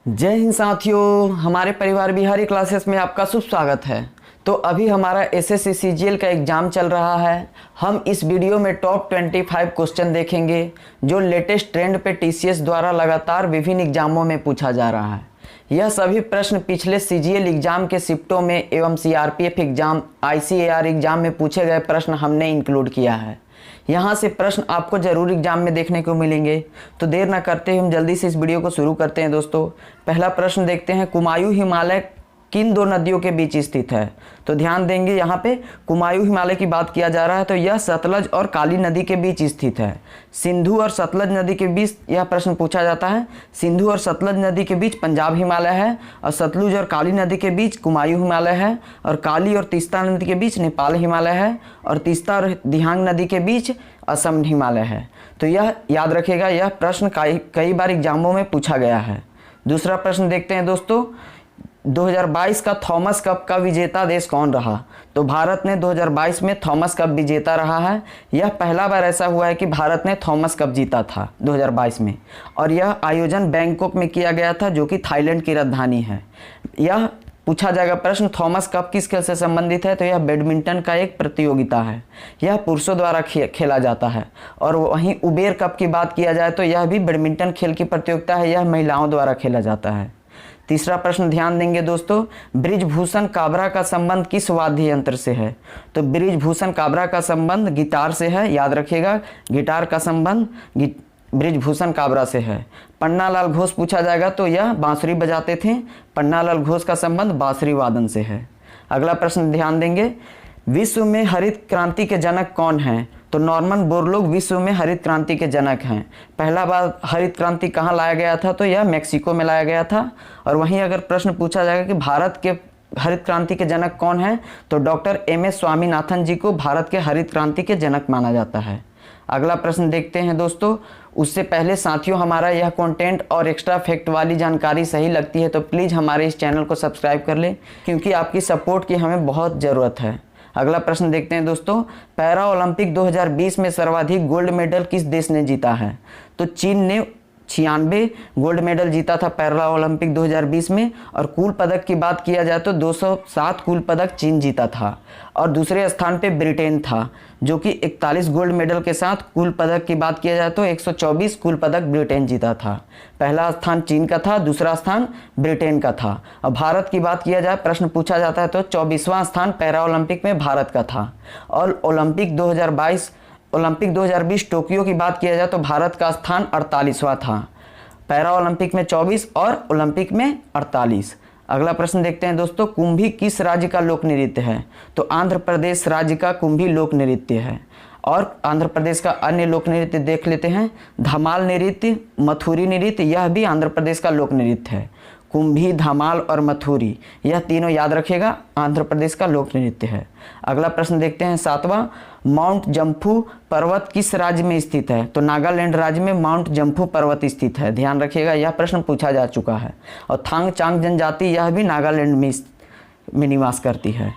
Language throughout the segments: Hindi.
जय हिंद साथियों, हमारे परिवार बिहारी क्लासेस में आपका शुभ स्वागत है। तो अभी हमारा एसएससी सीजीएल का एग्ज़ाम चल रहा है। हम इस वीडियो में टॉप 25 क्वेश्चन देखेंगे जो लेटेस्ट ट्रेंड पे टीसीएस द्वारा लगातार विभिन्न एग्जामों में पूछा जा रहा है। यह सभी प्रश्न पिछले सीजीएल एग्ज़ाम के शिफ्टों में एवं सीआरपीएफ एग्ज़ाम, आईसीएआर एग्ज़ाम में पूछे गए प्रश्न हमने इंक्लूड किया है। यहाँ से प्रश्न आपको जरूर एग्जाम में देखने को मिलेंगे। तो देर ना करते हुए हम जल्दी से इस वीडियो को शुरू करते हैं। दोस्तों, पहला प्रश्न देखते हैं, कुमायूं हिमालय किन दो नदियों के बीच स्थित है? तो ध्यान देंगे, यहाँ पे कुमायूं हिमालय की बात किया जा रहा है, तो यह सतलज और काली नदी के बीच स्थित है। सिंधु और सतलज नदी के बीच यह प्रश्न पूछा जाता है। सिंधु और सतलज नदी के बीच पंजाब हिमालय है, और सतलुज और काली नदी के बीच कुमायूं हिमालय है, और काली और तीस्ता नदी के बीच नेपाल हिमालय है, और तीस्ता और दिहांग नदी के बीच असम हिमालय है। तो यह याद रखेगा, यह प्रश्न कई बार एग्जामों में पूछा गया है। दूसरा प्रश्न देखते हैं दोस्तों, 2022 का थॉमस कप का विजेता देश कौन रहा? तो भारत ने 2022 में थॉमस कप विजेता रहा है। यह पहला बार ऐसा हुआ है कि भारत ने थॉमस कप जीता था 2022 में, और यह आयोजन बैंकॉक में किया गया था जो कि थाईलैंड की राजधानी है। यह पूछा जाएगा प्रश्न, थॉमस कप किस खेल से संबंधित है? तो यह बैडमिंटन का एक प्रतियोगिता है। यह पुरुषों द्वारा खेला जाता है। और वहीं उबेर कप की बात किया जाए तो यह भी बैडमिंटन खेल की प्रतियोगिता है। यह महिलाओं द्वारा खेला जाता है। तीसरा प्रश्न ध्यान देंगे दोस्तों, बृजभूषण काबरा का संबंध किस वाद्य यंत्र से है? तो बृजभूषण काबरा का संबंध गिटार से है। याद रखिएगा, गिटार का संबंध बृजभूषण काबरा से है। पन्नालाल घोष पूछा जाएगा तो यह बांसुरी बजाते थे। पन्नालाल घोष का संबंध बांसुरी वादन से है। अगला प्रश्न ध्यान देंगे, विश्व में हरित क्रांति के जनक कौन हैं? तो नॉर्मन बोरलॉग विश्व में हरित क्रांति के जनक हैं। पहला बार हरित क्रांति कहाँ लाया गया था? तो यह मैक्सिको में लाया गया था। और वहीं अगर प्रश्न पूछा जाएगा कि भारत के हरित क्रांति के जनक कौन हैं, तो डॉक्टर एम.एस. स्वामीनाथन जी को भारत के हरित क्रांति के जनक माना जाता है। अगला प्रश्न देखते हैं दोस्तों, उससे पहले साथियों, हमारा यह कंटेंट और एक्स्ट्रा फैक्ट वाली जानकारी सही लगती है तो प्लीज़ हमारे इस चैनल को सब्सक्राइब कर लें, क्योंकि आपकी सपोर्ट की हमें बहुत ज़रूरत है। अगला प्रश्न देखते हैं दोस्तों, पैरा ओलंपिक 2020 में सर्वाधिक गोल्ड मेडल किस देश ने जीता है? तो चीन ने 96 गोल्ड मेडल जीता था पैरा ओलंपिक 2020 में। और कुल पदक की बात किया जाए तो 207 कुल पदक चीन जीता था। और दूसरे स्थान पे ब्रिटेन था जो कि 41 गोल्ड मेडल के साथ, कुल पदक की बात किया जाए तो 124 कुल पदक ब्रिटेन जीता था। पहला स्थान चीन का था, दूसरा स्थान ब्रिटेन का था। और भारत की बात किया जाए, प्रश्न पूछा जाता है तो 24वां स्थान पैरा ओलंपिक में भारत का था। और ओलंपिक 2020 टोक्यो की बात किया जाए तो भारत का स्थान 48वां था। पैरा ओलंपिक में 24 और ओलंपिक में 48। अगला प्रश्न देखते हैं दोस्तों, कुंभी किस राज्य का लोक नृत्य है? तो आंध्र प्रदेश राज्य का कुंभी लोक नृत्य है। और आंध्र प्रदेश का अन्य लोक नृत्य देख लेते हैं, धमाल नृत्य, मथुरी नृत्य, यह भी आंध्र प्रदेश का लोक नृत्य है। कुंभी, धमाल और मथुरी, यह तीनों याद रखेगा, आंध्र प्रदेश का लोक नृत्य है। अगला प्रश्न देखते हैं 7वां, माउंट जम्फू पर्वत किस राज्य में स्थित है? तो नागालैंड राज्य में माउंट जम्फू पर्वत स्थित है। ध्यान रखिएगा, यह प्रश्न पूछा जा चुका है। और थांग चांग जनजाति, यह भी नागालैंड में निवास करती है।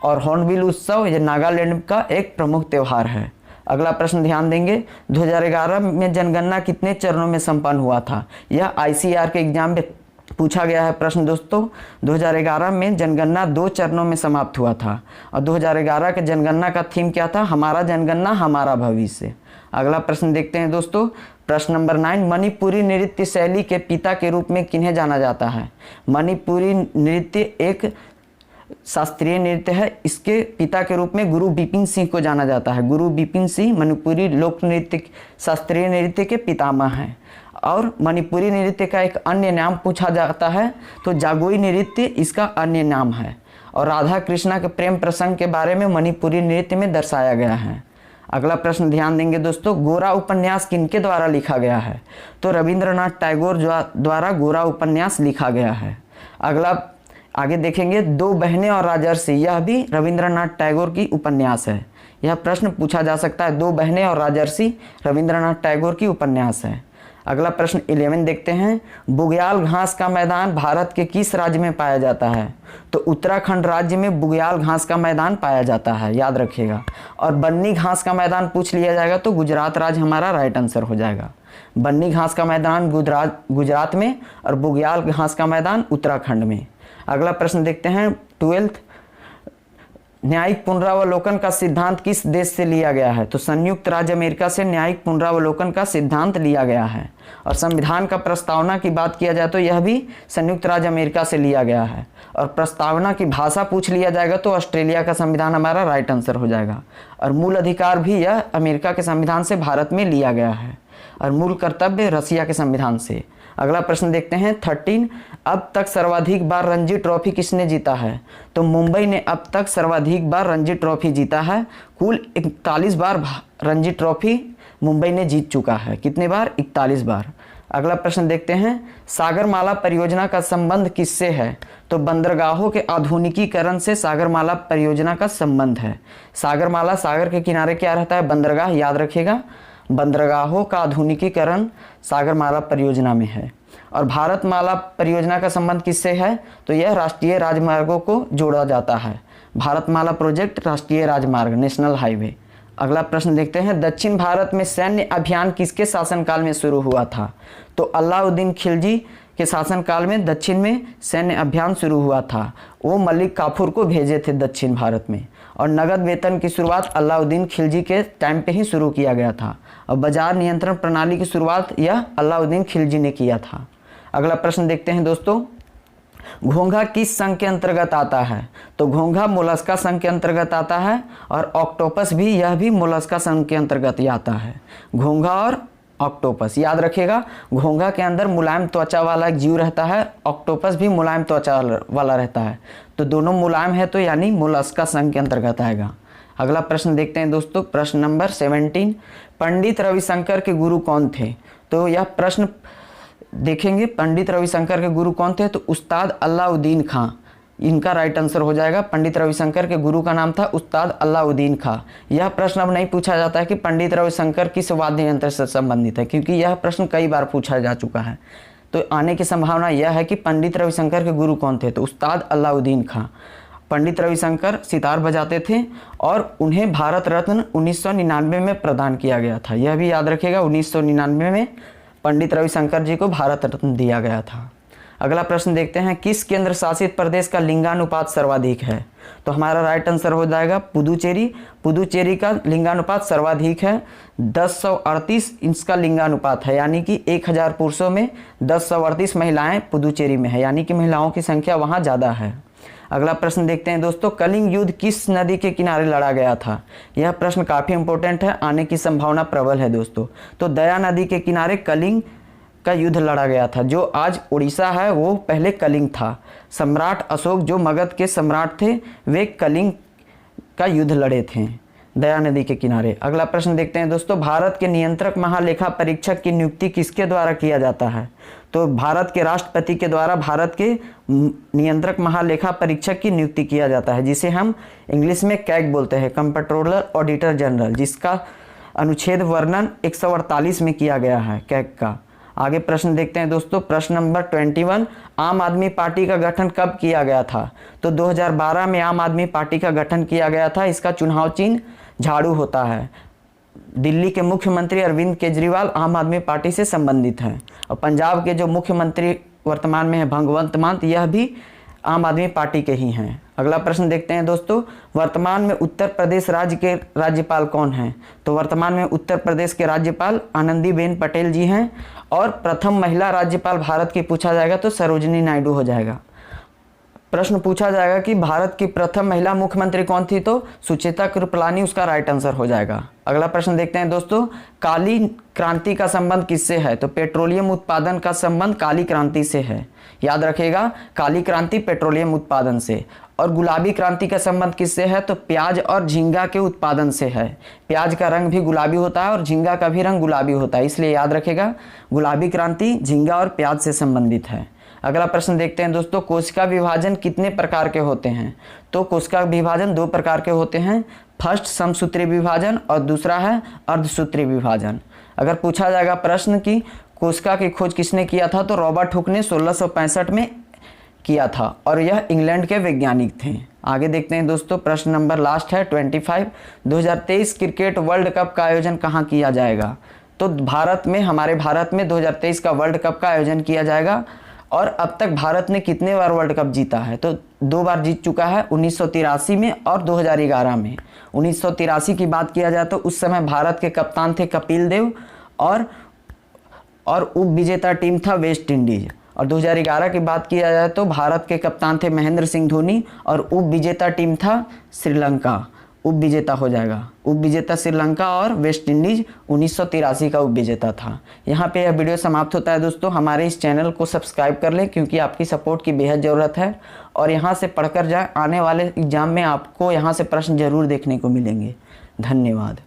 और हॉर्नबिल उत्सव, यह नागालैंड का एक प्रमुख त्यौहार है। अगला प्रश्न ध्यान देंगे, 2011 में जनगणना कितने चरणों में संपन्न हुआ था? यह आईसीएआर के एग्जाम में पूछा गया है प्रश्न दोस्तों। 2011 में जनगणना 2 चरणों में समाप्त हुआ था। और 2011 के जनगणना का थीम क्या था? हमारा जनगणना हमारा भविष्य। अगला प्रश्न देखते हैं दोस्तों, प्रश्न नंबर 9, मणिपुरी नृत्य शैली के पिता के रूप में किन्हें जाना जाता है? मणिपुरी नृत्य एक शास्त्रीय नृत्य है। इसके पिता के रूप में गुरु बिपिन सिंह को जाना जाता है। गुरु बिपिन सिंह मणिपुरी लोक नृत्य, शास्त्रीय नृत्य के पितामह हैं। और मणिपुरी नृत्य का एक अन्य नाम पूछा जाता है तो जागोई नृत्य इसका अन्य नाम है। और राधा कृष्णा के प्रेम प्रसंग के बारे में मणिपुरी नृत्य में दर्शाया गया है। अगला प्रश्न ध्यान देंगे दोस्तों, गोरा उपन्यास किनके द्वारा लिखा गया है? तो रविंद्रनाथ टैगोर द्वारा गोरा उपन्यास लिखा गया है। अगला आगे देखेंगे, दो बहनें और राजर्षि, यह भी रविंद्रनाथ टैगोर की उपन्यास है। यह प्रश्न पूछा जा सकता है, दो बहनें और राजर्षि रविंद्रनाथ टैगोर की उपन्यास है। अगला प्रश्न 11 देखते हैं, बुग्याल घास का मैदान भारत के किस राज्य में पाया जाता है? तो उत्तराखंड राज्य में बुग्याल घास का मैदान पाया जाता है, याद रखिएगा। और बन्नी घास का मैदान पूछ लिया जाएगा तो गुजरात राज्य हमारा राइट आंसर हो जाएगा। बन्नी घास का मैदान गुजरात में और बुग्याल घास का मैदान उत्तराखंड में। अगला प्रश्न देखते हैं 12th, न्यायिक पुनरावलोकन का सिद्धांत किस देश से लिया गया है? तो संयुक्त राज्य अमेरिका से न्यायिक पुनरावलोकन का सिद्धांत लिया गया है। और संविधान का प्रस्तावना की बात किया जाए तो यह भी संयुक्त राज्य अमेरिका से लिया गया है। और प्रस्तावना की भाषा पूछ लिया जाएगा तो ऑस्ट्रेलिया का संविधान हमारा राइट आंसर हो जाएगा। और मूल अधिकार भी यह अमेरिका के संविधान से भारत में लिया गया है। और मूल कर्तव्य रसिया के संविधान से। अगला प्रश्न देखते हैं 13, अब तक सर्वाधिक बार रणजी ट्रॉफी किसने जीता है? तो मुंबई ने अब तक सर्वाधिक बार रणजी ट्रॉफी जीता है। कुल 41 बार रणजी ट्रॉफी मुंबई ने जीत चुका है। कितने बार? 41 बार। अगला प्रश्न देखते हैं, सागरमाला परियोजना का संबंध किससे है? तो बंदरगाहों के आधुनिकीकरण से सागरमाला परियोजना का संबंध है। सागरमाला, सागर के किनारे क्या रहता है? बंदरगाह, याद रखिएगा। बंदरगाहों का आधुनिकीकरण सागरमाला परियोजना में है। और भारतमाला परियोजना का संबंध किससे है? तो यह राष्ट्रीय राजमार्गों को जोड़ा जाता है। भारतमाला प्रोजेक्ट राष्ट्रीय राजमार्ग, नेशनल हाईवे। अगला प्रश्न देखते हैं, दक्षिण भारत में सैन्य अभियान किसके शासनकाल में शुरू हुआ था? तो अलाउद्दीन खिलजी के शासनकाल में दक्षिण में सैन्य अभियान शुरू हुआ था। वो मलिक काफूर को भेजे थे दक्षिण भारत में। और नगद वेतन की शुरुआत अलाउद्दीन खिलजी के टाइम पे ही शुरू किया गया था। और बाजार नियंत्रण प्रणाली की शुरुआत यह अलाउद्दीन खिलजी ने किया था। अगला प्रश्न देखते हैं दोस्तों, घोंघा किस संघ के अंतर्गत आता है? तो घोंघा मोलस्का संघ के अंतर्गत आता है। और ऑक्टोपस भी, यह भी मोलस्का संघ के अंतर्गत ही आता है। घोंघा और ऑक्टोपस, याद रखिएगा। घोंघा के अंदर मुलायम त्वचा वाला एक जीव रहता है, ऑक्टोपस भी मुलायम त्वचा वाला रहता है। तो दोनों मुलायम है तो यानी मोलस्का संघ के अंतर्गत आएगा। अगला प्रश्न देखते हैं दोस्तों, प्रश्न नंबर 17, पंडित रविशंकर के गुरु कौन थे? तो यह प्रश्न देखेंगे, पंडित रविशंकर के गुरु कौन थे? तो उस्ताद अलाउद्दीन खां, इनका राइट आंसर हो जाएगा। पंडित रविशंकर के गुरु का नाम था उस्ताद अलाउद्दीन खां। यह प्रश्न अब नहीं पूछा जाता है कि पंडित रविशंकर किस वाद्य यंत्र से संबंधित है, क्योंकि यह प्रश्न कई बार पूछा जा चुका है। तो आने की संभावना यह है कि पंडित रविशंकर के गुरु कौन थे? तो उस्ताद अलाउद्दीन खां। पंडित रविशंकर सितार बजाते थे और उन्हें भारत रत्न 1999 में प्रदान किया गया था। यह भी याद रखिएगा, 1999 में पंडित रविशंकर जी को भारत रत्न दिया गया था। अगला प्रश्न देखते हैं, किस केंद्र शासित प्रदेश का लिंगानुपात सर्वाधिक है? तो हमारा राइट आंसर हो जाएगा पुदुचेरी। पुदुचेरी का लिंगानुपात सर्वाधिक है, 1038 इसका लिंगानुपात है, यानी कि 1000 पुरुषों में 1038 महिलाएं पुदुचेरी में है, यानी कि महिलाओं की संख्या वहां ज़्यादा है। अगला प्रश्न देखते हैं दोस्तों, कलिंग युद्ध किस नदी के किनारे लड़ा गया था? यह प्रश्न काफ़ी इंपॉर्टेंट है, आने की संभावना प्रबल है दोस्तों। तो दया नदी के किनारे कलिंग का युद्ध लड़ा गया था। जो आज उड़ीसा है वो पहले कलिंग था। सम्राट अशोक जो मगध के सम्राट थे वे कलिंग का युद्ध लड़े थे दया नदी के किनारे। अगला प्रश्न देखते हैं दोस्तों, भारत के नियंत्रक महालेखा परीक्षक की नियुक्ति किसके द्वारा किया जाता है? तो भारत के राष्ट्रपति के द्वारा भारत के नियंत्रक महालेखा परीक्षक की नियुक्ति किया जाता है, जिसे हम इंग्लिश में कैग बोलते हैं, कंप्ट्रोलर ऑडिटर जनरल, जिसका अनुच्छेद वर्णन 148 में किया गया है कैग का। आगे प्रश्न देखते हैं दोस्तों, प्रश्न नंबर 21, आम आदमी पार्टी का गठन कब किया गया था? तो 2012 में आम आदमी पार्टी का गठन किया गया था। इसका चुनाव चिन्ह झाड़ू होता है। दिल्ली के मुख्यमंत्री अरविंद केजरीवाल आम आदमी पार्टी से संबंधित हैं। और पंजाब के जो मुख्यमंत्री वर्तमान में है भगवंत मान, यह भी आम आदमी पार्टी के ही हैं। अगला प्रश्न देखते हैं दोस्तों, वर्तमान में उत्तर प्रदेश राज्य के राज्यपाल कौन हैं? तो वर्तमान में उत्तर प्रदेश के राज्यपाल आनंदीबेन पटेल जी हैं। और प्रथम महिला राज्यपाल भारत की पूछा जाएगा तो सरोजिनी नायडू हो जाएगा। प्रश्न पूछा जाएगा कि भारत की प्रथम महिला मुख्यमंत्री कौन थी? तो सुचेता कृपलानी उसका राइट आंसर हो जाएगा। अगला प्रश्न देखते हैं दोस्तों, काली क्रांति का संबंध किससे है? तो पेट्रोलियम उत्पादन का संबंध काली क्रांति से है, याद रखिएगा, काली क्रांति पेट्रोलियम उत्पादन से। और गुलाबी क्रांति का संबंध किससे है? तो प्याज और झींगा के उत्पादन से है। प्याज का रंग भी गुलाबी होता है और झींगा का भी रंग गुलाबी होता है, इसलिए याद रखेगा गुलाबी क्रांति झींगा और प्याज से संबंधित है। अगला प्रश्न देखते हैं दोस्तों, कोशिका विभाजन कितने प्रकार के होते हैं? तो कोशिका विभाजन 2 प्रकार के होते हैं, फर्स्ट समसूत्री विभाजन और दूसरा है अर्धसूत्री विभाजन। अगर पूछा जाएगा प्रश्न कि कोशिका की खोज किसने किया था, तो रॉबर्ट हुक ने 1665 में किया था और यह इंग्लैंड के वैज्ञानिक थे। आगे देखते हैं दोस्तों, प्रश्न नंबर लास्ट है 25, 2023 क्रिकेट वर्ल्ड कप का आयोजन कहाँ किया जाएगा? तो हमारे भारत में 2023 का वर्ल्ड कप का आयोजन किया जाएगा। और अब तक भारत ने कितने बार वर्ल्ड कप जीता है? तो 2 बार जीत चुका है, 1983 में और 2011 में। 1983 की बात किया जाए तो उस समय भारत के कप्तान थे कपिल देव और उप विजेता टीम था वेस्ट इंडीज। और 2011 की बात किया जाए तो भारत के कप्तान थे महेंद्र सिंह धोनी और उप विजेता टीम था श्रीलंका। उप विजेता हो जाएगा, उप विजेता श्रीलंका और वेस्ट इंडीज 1983 का उप विजेता था। यहाँ पे यह वीडियो समाप्त होता है दोस्तों। हमारे इस चैनल को सब्सक्राइब कर लें क्योंकि आपकी सपोर्ट की बेहद ज़रूरत है। और यहाँ से पढ़कर जाए, आने वाले एग्जाम में आपको यहाँ से प्रश्न जरूर देखने को मिलेंगे। धन्यवाद।